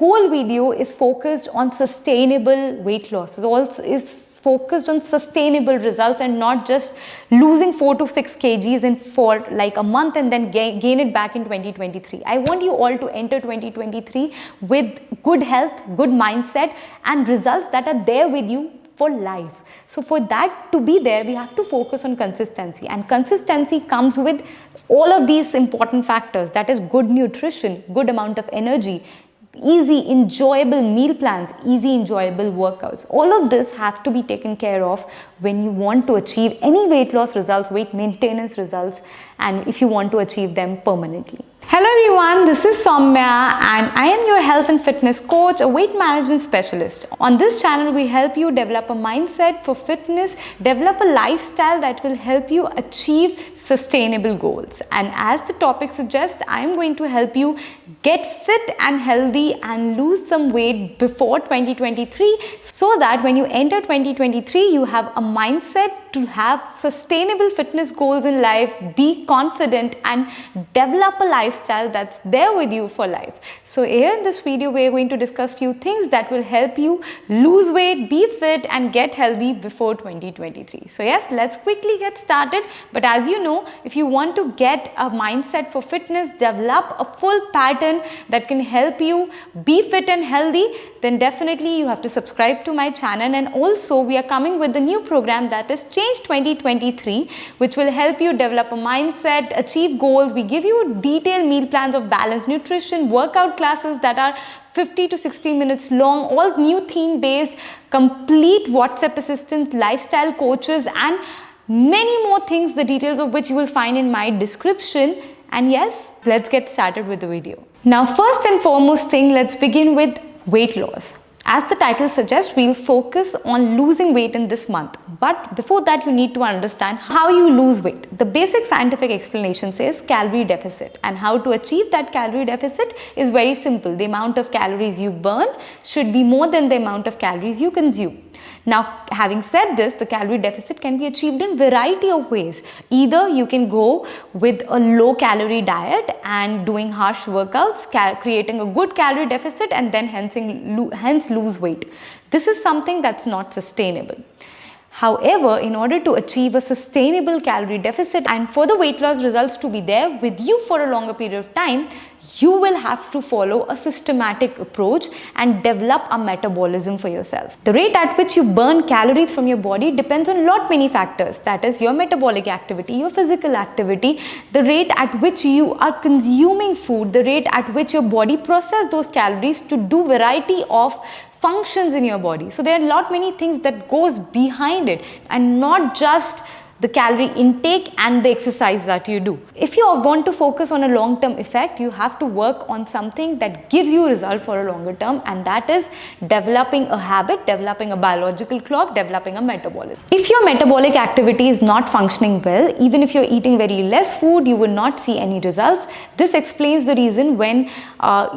whole video is focused on sustainable weight loss. Is focused on sustainable results and not just losing 4 to 6 kgs in for like a month and then gain it back in 2023. I want you all to enter 2023 with good health, good mindset and results that are there with you for life. So for that to be there, we have to focus on consistency, and consistency comes with all of these important factors. That is good nutrition, good amount of energy, easy enjoyable meal plans, easy enjoyable workouts. All of this have to be taken care of when you want to achieve any weight loss results, weight maintenance results, and if you want to achieve them permanently. Hello everyone, this is Somya and I am your health and fitness coach, a weight management specialist. On this channel, we help you develop a mindset for fitness, develop a lifestyle that will help you achieve sustainable goals. And as the topic suggests, I am going to help you get fit and healthy and lose some weight before 2023 so that when you enter 2023, you have a mindset to have sustainable fitness goals in life, be confident and develop a lifestyle that's there with you for life. So here in this video, we're going to discuss few things that will help you lose weight, be fit and get healthy before 2023. So yes, let's quickly get started. But as you know, if you want to get a mindset for fitness, develop a full pattern that can help you be fit and healthy, then definitely you have to subscribe to my channel. And also we are coming with a new program that is Change 2023, which will help you develop a mindset, achieve goals. We give you detailed meal plans of balanced nutrition, workout classes that are 50 to 60 minutes long, all new theme based, complete WhatsApp assistant, lifestyle coaches and many more things, the details of which you will find in my description. And yes, let's get started with the video. Now, first and foremost thing, let's begin with weight loss. As the title suggests, we'll focus on losing weight in this month. But before that, you need to understand how you lose weight. The basic scientific explanation says calorie deficit. And how to achieve that calorie deficit is very simple. The amount of calories you burn should be more than the amount of calories you consume. Now, having said this, the calorie deficit can be achieved in variety of ways. Either you can go with a low calorie diet and doing harsh workouts, creating a good calorie deficit and then hence lose weight. This is something that's not sustainable. However, in order to achieve a sustainable calorie deficit and for the weight loss results to be there with you for a longer period of time, you will have to follow a systematic approach and develop a metabolism for yourself. The rate at which you burn calories from your body depends on many factors. That is your metabolic activity, your physical activity, the rate at which you are consuming food, the rate at which your body processes those calories to do variety of functions in your body. So there are many things that goes behind it and not just the calorie intake and the exercise that you do. If you want to focus on a long-term effect, you have to work on something that gives you result for a longer term, and that is developing a habit, developing a biological clock, developing a metabolism. If your metabolic activity is not functioning well, even if you're eating very less food, you will not see any results. This explains the reason when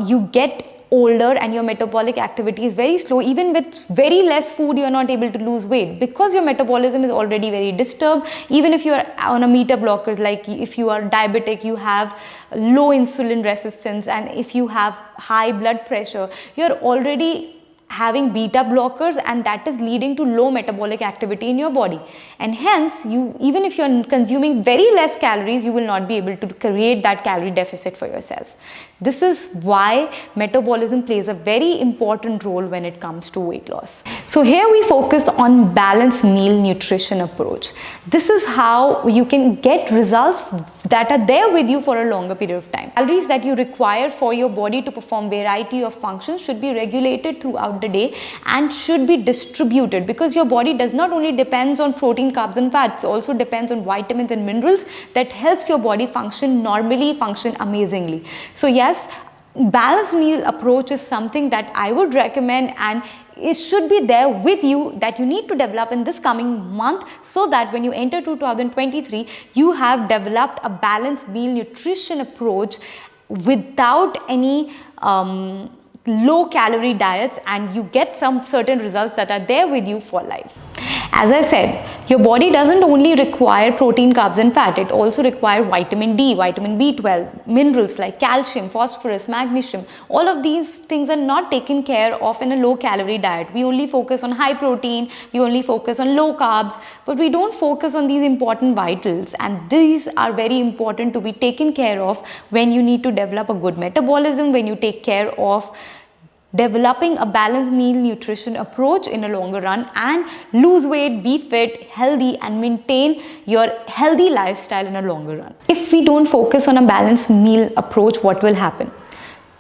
you get older and your metabolic activity is very slow, even with very less food, you are not able to lose weight because your metabolism is already very disturbed. Even if you are on a beta blockers, like if you are diabetic, you have low insulin resistance, and if you have high blood pressure, you are already having beta blockers, and that is leading to low metabolic activity in your body, and hence even if you're consuming very less calories, you will not be able to create that calorie deficit for yourself. This is why metabolism plays a very important role when it comes to weight loss. So here we focus on balanced meal nutrition approach. This is how you can get results that are there with you for a longer period of time. Calories that you require for your body to perform variety of functions should be regulated throughout the day and should be distributed, because your body does not only depends on protein, carbs and fats, also depends on vitamins and minerals that helps your body function normally, function amazingly. So yes, balanced meal approach is something that I would recommend, and it should be there with you, that you need to develop in this coming month, so that when you enter 2023, you have developed a balanced meal nutrition approach without any low calorie diets, and you get some certain results that are there with you for life. As I said, your body doesn't only require protein, carbs and fat, it also requires vitamin D, vitamin B12, minerals like calcium, phosphorus, magnesium. All of these things are not taken care of in a low calorie diet. We only focus on high protein, we only focus on low carbs, but we don't focus on these important vitals, and these are very important to be taken care of when you need to develop a good metabolism, when you take care of developing a balanced meal nutrition approach in a longer run, and lose weight, be fit, healthy, and maintain your healthy lifestyle in a longer run. If we don't focus on a balanced meal approach, what will happen?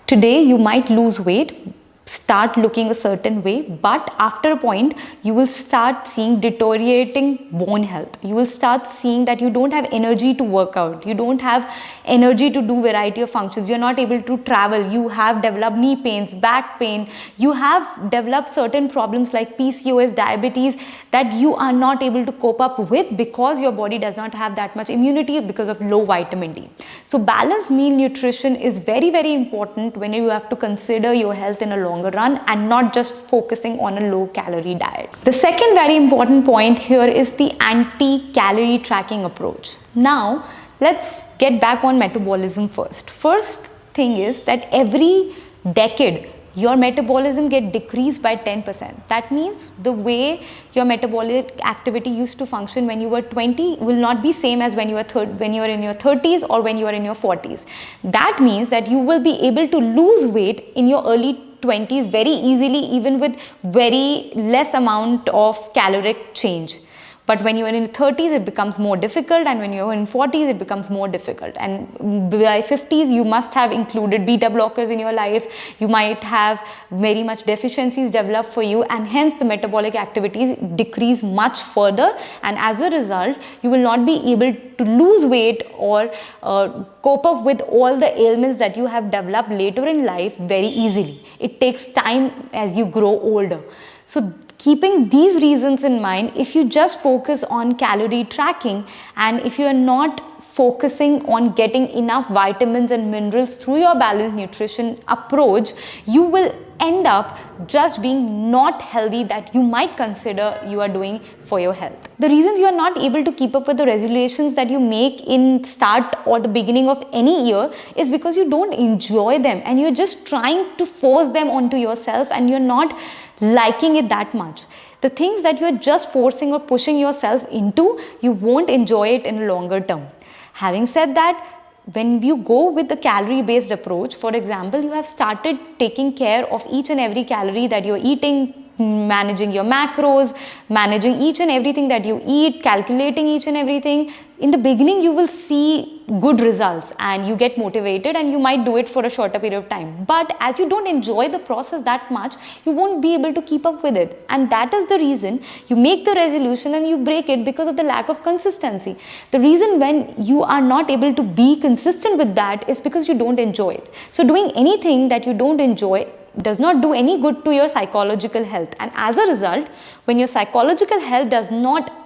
Today you might lose weight, start looking a certain way, but after a point you will start seeing deteriorating bone health. You will start seeing that you don't have energy to work out, you don't have energy to do variety of functions, you're not able to travel, you have developed knee pains, back pain, you have developed certain problems like PCOS, diabetes, that you are not able to cope up with because your body does not have that much immunity because of low vitamin D. So balanced meal nutrition is very, very important when you have to consider your health in a longer run and not just focusing on a low calorie diet. The second very important point here is the anti-calorie tracking approach. Now let's get back on metabolism first. First thing is that every decade your metabolism get decreased by 10%. That means the way your metabolic activity used to function when you were 20 will not be same as when you are in your 30s or when you are in your 40s. That means that you will be able to lose weight in your early 20s very easily, even with very less amount of caloric change. But when you are in your 30s, it becomes more difficult, and when you are in 40s, it becomes more difficult. And by 50s, you must have included beta blockers in your life. You might have very much deficiencies developed for you, and hence the metabolic activities decrease much further. And as a result, you will not be able to lose weight or cope up with all the ailments that you have developed later in life very easily. It takes time as you grow older. So keeping these reasons in mind, if you just focus on calorie tracking and if you are not focusing on getting enough vitamins and minerals through your balanced nutrition approach, you will end up just being not healthy that you might consider you are doing for your health. The reasons you are not able to keep up with the resolutions that you make in start or the beginning of any year is because you don't enjoy them and you're just trying to force them onto yourself and you're not liking it that much. The things that you're just forcing or pushing yourself into, you won't enjoy it in a longer term. Having said that, when you go with the calorie based approach, for example, you have started taking care of each and every calorie that you're eating, managing your macros, managing each and everything that you eat, calculating each and everything. In the beginning, you will see good results and you get motivated and you might do it for a shorter period of time. But as you don't enjoy the process that much, you won't be able to keep up with it. And that is the reason you make the resolution and you break it because of the lack of consistency. The reason when you are not able to be consistent with that is because you don't enjoy it. So doing anything that you don't enjoy does not do any good to your psychological health. And as a result, when your psychological health does not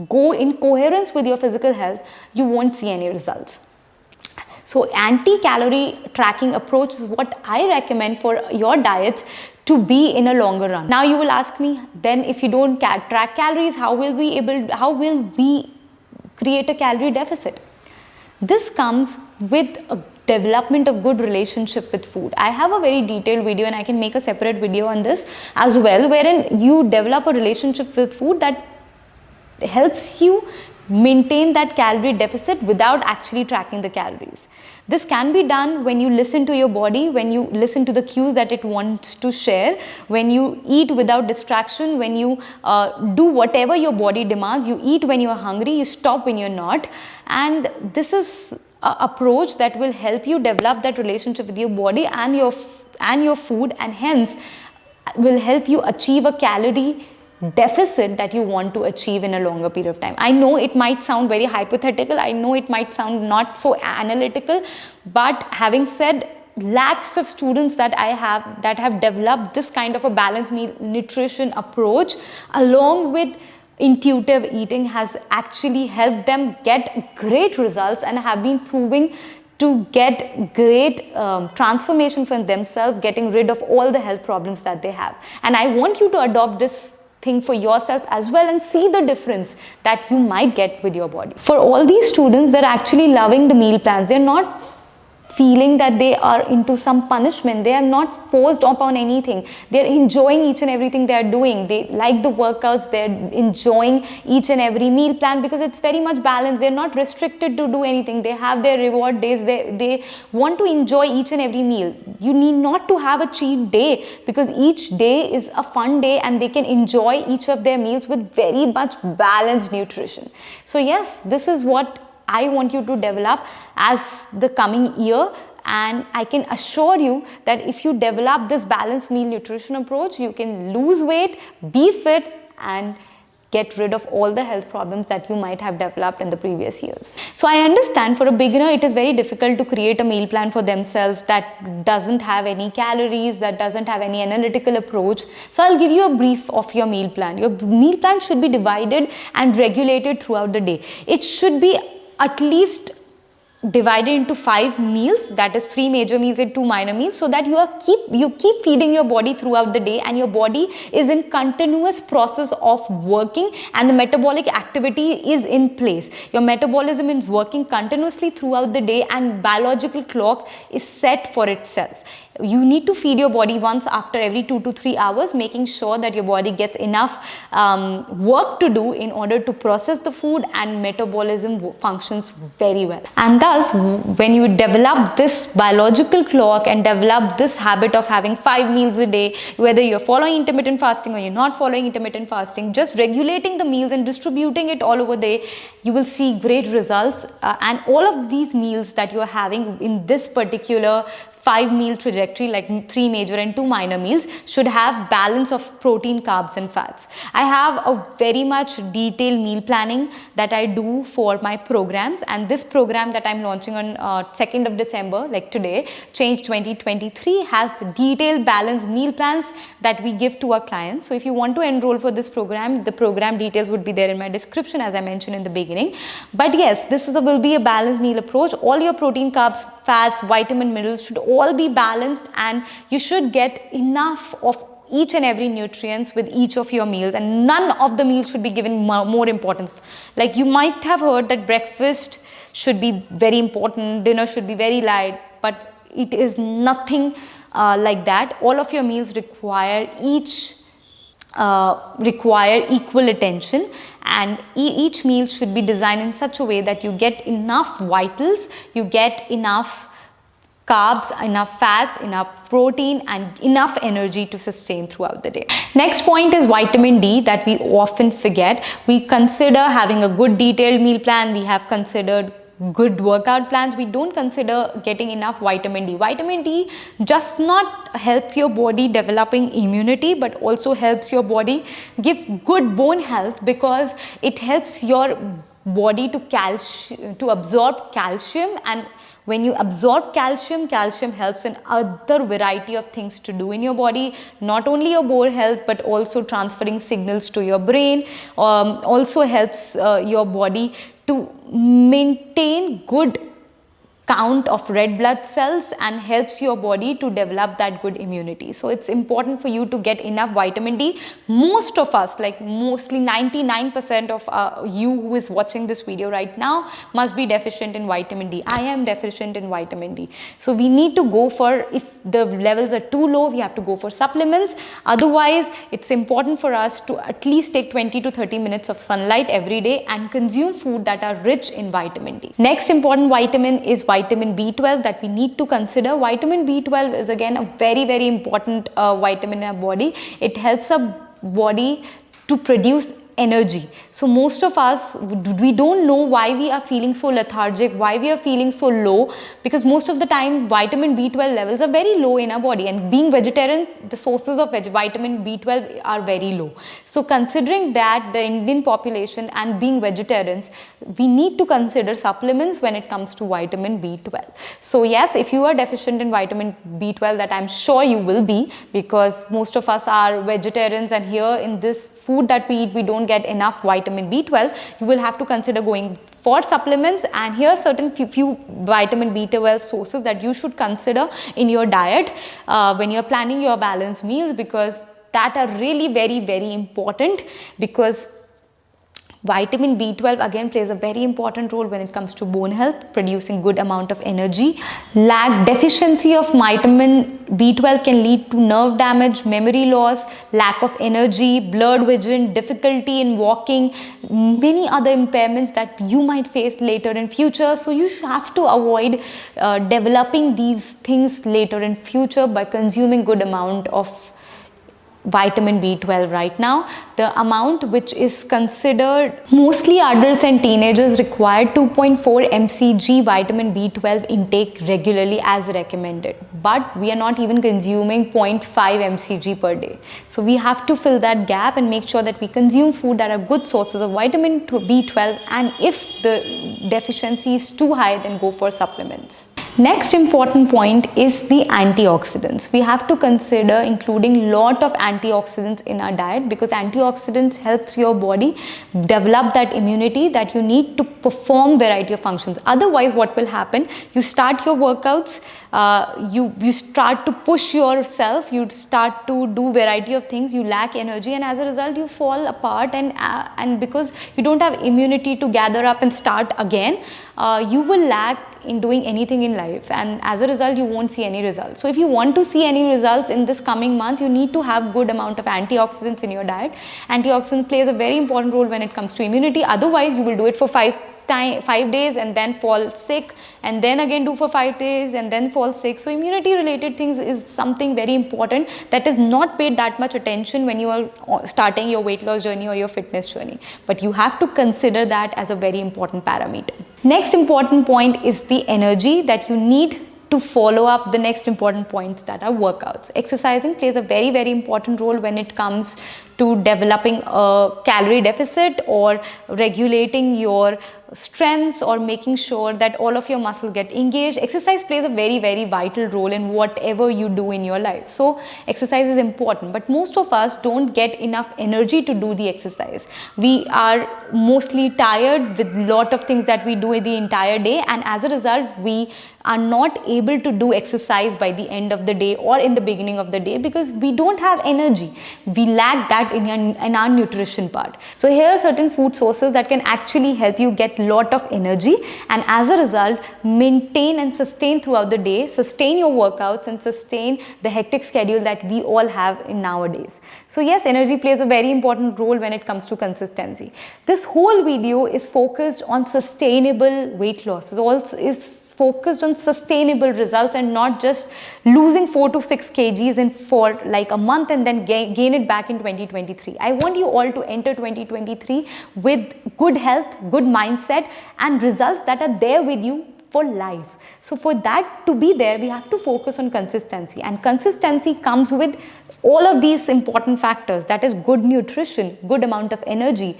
go in coherence with your physical health, you won't see any results. So anti-calorie tracking approach is what I recommend for your diets to be in a longer run. Now you will ask me, then if you don't track calories, how will we create a calorie deficit? This comes with a development of good relationship with food. I have a very detailed video and I can make a separate video on this as well, wherein you develop a relationship with food that helps you maintain that calorie deficit without actually tracking the calories. This can be done when you listen to your body, when you listen to the cues that it wants to share, when you eat without distraction, when you do whatever your body demands. You eat when you are hungry, you stop when you're not. And this is an approach that will help you develop that relationship with your body and your food, and hence will help you achieve a calorie deficit that you want to achieve in a longer period of time. I know it might sound very hypothetical, I know it might sound not so analytical, but having said, lakhs of students that I have that have developed this kind of a balanced meal nutrition approach along with intuitive eating has actually helped them get great results and have been proving to get great transformation from themselves, getting rid of all the health problems that they have. And I want you to adopt this thing for yourself as well and see the difference that you might get with your body. For all these students, they're actually loving the meal plans. They're not feeling that they are into some punishment. They are not forced upon anything. They're enjoying each and everything they are doing. They like the workouts. They're enjoying each and every meal plan because it's very much balanced. They're not restricted to do anything. They have their reward days. They want to enjoy each and every meal. You need not to have a cheat day because each day is a fun day and they can enjoy each of their meals with very much balanced nutrition. So yes, this is what I want you to develop as the coming year, and I can assure you that if you develop this balanced meal nutrition approach, you can lose weight, be fit, and get rid of all the health problems that you might have developed in the previous years. So I understand for a beginner it is very difficult to create a meal plan for themselves that doesn't have any calories, that doesn't have any analytical approach. So I'll give you a brief of your meal plan. Your meal plan should be divided and regulated throughout the day. It should be at least divided into 5 meals, that is 3 major meals and 2 minor meals, so that you keep feeding your body throughout the day and your body is in continuous process of working and the metabolic activity is in place. Your metabolism is working continuously throughout the day and biological clock is set for itself. You need to feed your body once after every 2 to 3 hours, making sure that your body gets enough work to do in order to process the food and metabolism functions very well. And thus, when you develop this biological clock and develop this habit of having 5 meals a day, whether you're following intermittent fasting or you're not following intermittent fasting, just regulating the meals and distributing it all over the day, you will see great results. And all of these meals that you're having in this particular 5 meal trajectory, like 3 major and 2 minor meals, should have balance of protein, carbs and fats. I have a very much detailed meal planning that I do for my programs, and this program that I'm launching on 2nd of December, like today, Change 2023, has detailed balanced meal plans that we give to our clients. So if you want to enroll for this program, the program details would be there in my description, as I mentioned in the beginning. But yes, this will be a balanced meal approach. All your protein, carbs, fats, vitamin, minerals should all be balanced, and you should get enough of each and every nutrients with each of your meals, and none of the meals should be given more importance. Like you might have heard that breakfast should be very important, dinner should be very light, but it is nothing like that. All of your meals require equal attention, and each meal should be designed in such a way that you get enough vitals, you get enough carbs, enough fats, enough protein and enough energy to sustain throughout the day. Next point is vitamin D that we often forget. We consider having a good detailed meal plan, we have considered good workout plans, we don't consider getting enough vitamin D. Vitamin D just not help your body developing immunity, but also helps your body give good bone health, because it helps your body to absorb calcium, and when you absorb calcium, calcium helps in other variety of things to do in your body, not only your bone health but also transferring signals to your brain, also helps your body to maintain good count of red blood cells and helps your body to develop that good immunity. So it's important for you to get enough vitamin D. Most of us, like mostly 99% of you who is watching this video right now, must be deficient in vitamin D. I am deficient in vitamin D. So we need to go for, if the levels are too low, we have to go for supplements. Otherwise, it's important for us to at least take 20 to 30 minutes of sunlight every day and consume food that are rich in vitamin D. Next important vitamin is vitamin B12 that we need to consider. Vitamin B12 is again a very important vitamin in our body. It helps our body to produce energy. So most of us, we don't know why we are feeling so lethargic, why we are feeling so low, because most of the time vitamin B12 levels are very low in our body, and being vegetarian, the sources of vitamin B12 are very low. So considering that, the Indian population and being vegetarians, we need to consider supplements when it comes to vitamin B12. So yes, if you are deficient in vitamin B12, that I'm sure you will be, because most of us are vegetarians, and here in this food that we eat, we don't get enough vitamin B12, you will have to consider going for supplements. And here are certain few vitamin B12 sources that you should consider in your diet when you're planning your balanced meals, because that are really very important, because vitamin B12 again plays a very important role when it comes to bone health, producing good amount of energy. Deficiency of vitamin B12 can lead to nerve damage, memory loss, lack of energy, blurred vision, difficulty in walking, many other impairments that you might face later in future. So you have to avoid developing these things later in future by consuming good amount of vitamin B12 right now. The amount which is considered, mostly adults and teenagers require 2.4 mcg vitamin B12 intake regularly as recommended, but we are not even consuming 0.5 mcg per day. So we have to fill that gap and make sure that we consume food that are good sources of vitamin B12, and if the deficiency is too high, then go for supplements. Next important point is the antioxidants. We have to consider including lot of antioxidants in our diet, because antioxidants help your body develop that immunity that you need to perform variety of functions. Otherwise, what will happen? You start your workouts, you start to push yourself, you start to do variety of things, you lack energy, and as a result you fall apart, and because you don't have immunity to gather up and start again, you will lack in doing anything in life, and as a result you won't see any results. So if you want to see any results in this coming month, you need to have good amount of antioxidants in your diet. Antioxidant plays a very important role when it comes to immunity. Otherwise you will do it for 5 days and then fall sick, and then again do for 5 days and then fall sick. So immunity related things is something very important that is not paid that much attention when you are starting your weight loss journey or your fitness journey, but you have to consider that as a very important parameter. Next important point is the energy that you need to follow up the next important points, that are workouts. Exercising plays a very important role when it comes to developing a calorie deficit or regulating your strengths or making sure that all of your muscles get engaged. Exercise plays a very vital role in whatever you do in your life. So exercise is important, but most of us don't get enough energy to do the exercise. We are mostly tired with lot of things that we do in the entire day, and as a result we are not able to do exercise by the end of the day or in the beginning of the day, because we don't have energy. We lack that in our nutrition part. So here are certain food sources that can actually help you get lot of energy, and as a result maintain and sustain throughout the day, sustain your workouts and sustain the hectic schedule that we all have in nowadays. So yes, energy plays a very important role when it comes to consistency. This whole video is focused on sustainable weight loss. Is focused on sustainable results and not just losing 4 to 6 kgs for like a month and then gain it back in 2023. I want you all to enter 2023 with good health, good mindset, and results that are there with you for life. So for that to be there, we have to focus on consistency, and consistency comes with all of these important factors, that is good nutrition, good amount of energy,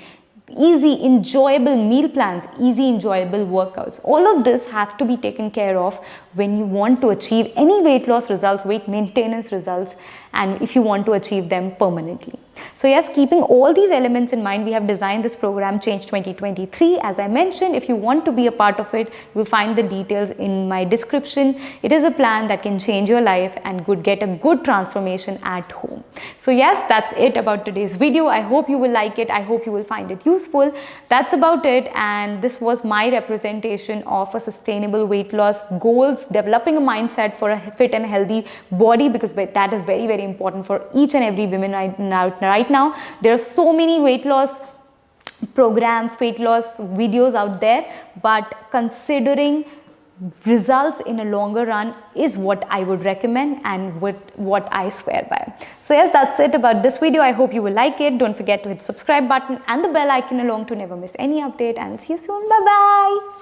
easy enjoyable meal plans, easy enjoyable workouts. All of this have to be taken care of when you want to achieve any weight loss results, weight maintenance results, and if you want to achieve them permanently. So yes, keeping all these elements in mind, we have designed this program Change 2023. As I mentioned, if you want to be a part of it, you will find the details in my description. It is a plan that can change your life and get a good transformation at home. So yes, that's it about today's video. I hope you will like it. I hope you will find it useful. That's about it, and this was my representation of a sustainable weight loss goals, developing a mindset for a fit and healthy body, because that is very important for each and every woman right now. There are so many weight loss programs, weight loss videos out there, but considering results in a longer run is what I would recommend and what I swear by. So yes, that's it about this video. I hope you will like it. Don't forget to hit the subscribe button and the bell icon along to never miss any update, and see you soon. Bye bye.